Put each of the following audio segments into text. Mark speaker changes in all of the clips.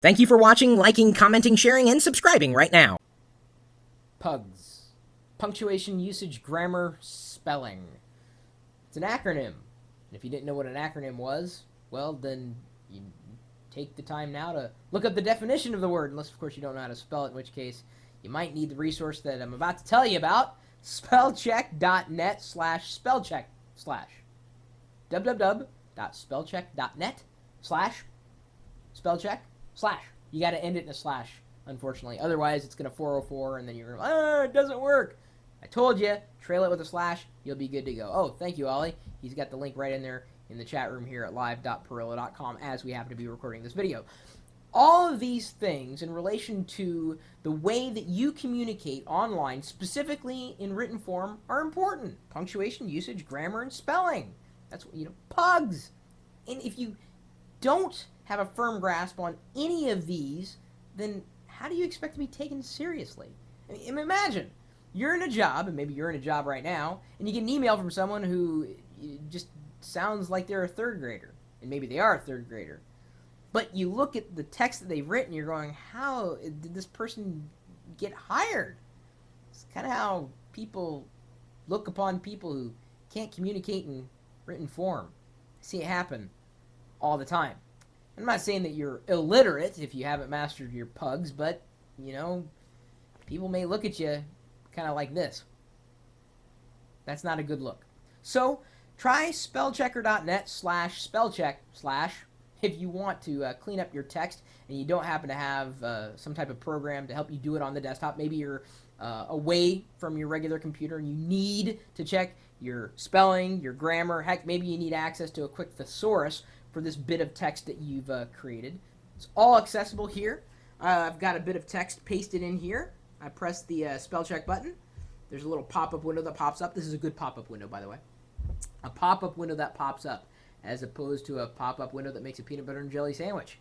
Speaker 1: Thank you for watching, liking, commenting, sharing, and subscribing right now.
Speaker 2: PUGS. Punctuation, usage, grammar, spelling. It's an acronym. And if you didn't know what an acronym was, well, then you take the time now to look up the definition of the word, unless, of course, you don't know how to spell it, in which case you might need the resource that I'm about to tell you about, spellcheck.net/spellcheck/ www.spellcheck.net/spellcheck/ You got to end it in a slash, unfortunately. Otherwise, it's going to 404, and then you're going to, it doesn't work. I told you, trail it with a slash, you'll be good to go. Oh, thank you, Ollie. He's got the link right in there in the chat room here at live.pirillo.com as we happen to be recording this video. All of these things in relation to the way that you communicate online, specifically in written form, are important. Punctuation, usage, grammar, and spelling. That's what, PUGS. And if you don't have a firm grasp on any of these, then how do you expect to be taken seriously? I mean, imagine you're in a job, and maybe you're in a job right now, and you get an email from someone who just sounds like they're a third grader, and maybe they are a third grader. But you look at the text that they've written, you're going, how did this person get hired? It's kind of how people look upon people who can't communicate in written form. I see it happen all the time. I'm not saying that you're illiterate if you haven't mastered your PUGs, but, people may look at you kind of like this. That's not a good look. So try spellchecker.net/spellcheck/ if you want to clean up your text and you don't happen to have some type of program to help you do it on the desktop. Maybe you're away from your regular computer and you need to check your spelling, your grammar. Heck, maybe you need access to a quick thesaurus for this bit of text that you've created. It's all accessible here. I've got a bit of text pasted in here. I press the spell check button. There's a little pop-up window that pops up. This is a good pop-up window, by the way. A pop-up window that pops up, as opposed to a pop-up window that makes a peanut butter and jelly sandwich.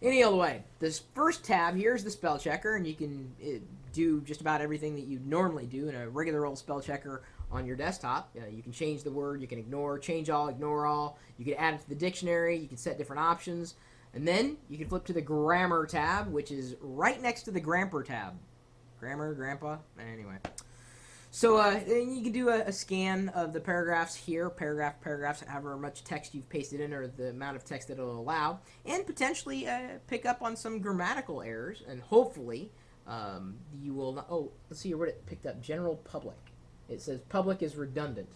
Speaker 2: Any old way. This first tab here is the spell checker, and you can do just about everything that you normally do in a regular old spell checker on your desktop. You can change the word, you can change all, ignore all. You can add it to the dictionary, you can set different options. And then you can flip to the grammar tab, which is right next to the grammar tab. Grammar, grandpa, anyway. So then you can do a scan of the paragraphs here, paragraphs, however much text you've pasted in or the amount of text that it'll allow, and potentially pick up on some grammatical errors, and hopefully you will not, let's see what it picked up, general public. It says public is redundant.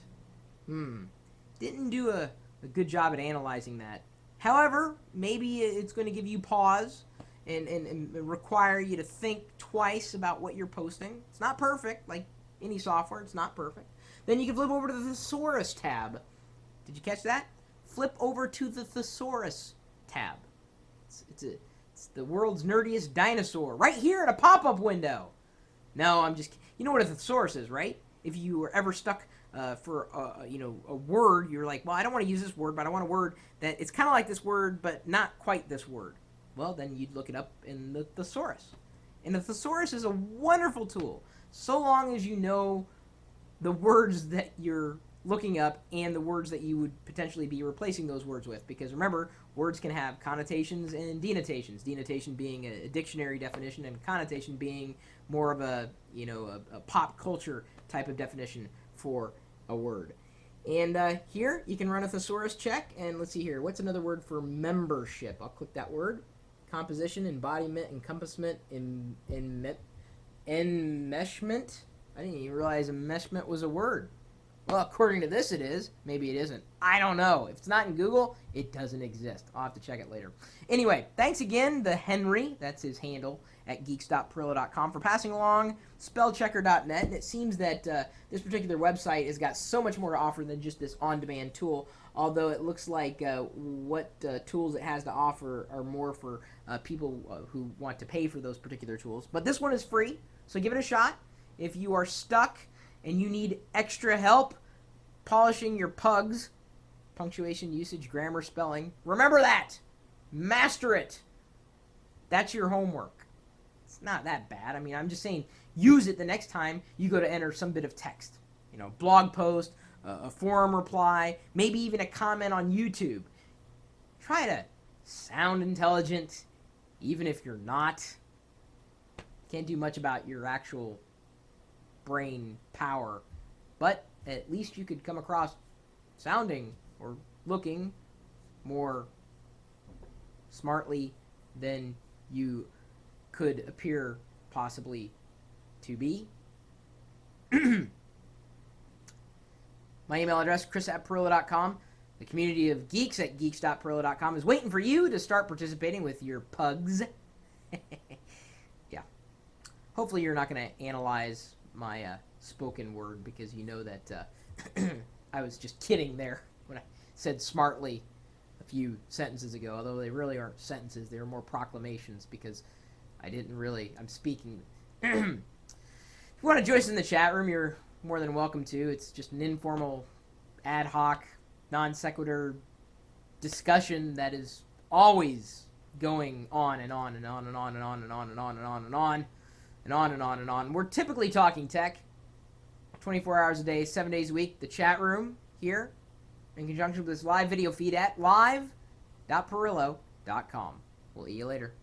Speaker 2: Didn't do a good job at analyzing that. However, maybe it's going to give you pause and require you to think twice about what you're posting. It's not perfect, like any software, it's not perfect. Then you can flip over to the Thesaurus tab. Did you catch that? Flip over to the Thesaurus tab. It's the world's nerdiest dinosaur right here in a pop-up window. No, I'm just, you know what a thesaurus is, right? If you were ever stuck for a word, you're like, well, I don't want to use this word, but I want a word that it's kind of like this word, but not quite this word. Well, then you'd look it up in the thesaurus. And the thesaurus is a wonderful tool, so long as you know the words that you're looking up and the words that you would potentially be replacing those words with. Because remember, words can have connotations and denotations. Denotation being a dictionary definition, and connotation being more of a pop culture type of definition for a word. And here you can run a thesaurus check, and let's see here. What's another word for membership? I'll click that word. Composition, embodiment, encompassment, enmeshment. I didn't even realize enmeshment was a word. Well, according to this it is. Maybe it isn't. I don't know. If it's not in Google, it doesn't exist. I'll have to check it later. Anyway, thanks again to Henry, that's his handle, at geeks.pirillo.com for passing along spellchecker.net. And it seems that this particular website has got so much more to offer than just this on-demand tool, although it looks like what tools it has to offer are more for people who want to pay for those particular tools. But this one is free, so give it a shot. If you are stuck and you need extra help polishing your PUGs, punctuation, usage, grammar, spelling, remember that. Master it. That's your homework. It's not that bad. I mean, I'm just saying, use it the next time you go to enter some bit of text. Blog post, a forum reply, maybe even a comment on YouTube. Try to sound intelligent, even if you're not. Can't do much about your actual brain power, but at least you could come across sounding or looking more smartly than you could appear possibly to be. My email address, chris@pirillo.com. The community of geeks at geeks.pirillo.com is waiting for you to start participating with your pugs. Yeah. Hopefully you're not going to analyze my spoken word, because you know that I was just kidding there when I said smartly a few sentences ago, although they really aren't sentences. They were more proclamations, because I'm speaking. If you want to join us in the chat room, you're more than welcome to. It's just an informal, ad hoc, non sequitur discussion that is always going on and on and on and on and on and on and on and on and on and on and on and on. We're typically talking tech 24 hours a day, 7 days a week. The chat room here, in conjunction with this live video feed at live.pirillo.com. We'll see you later.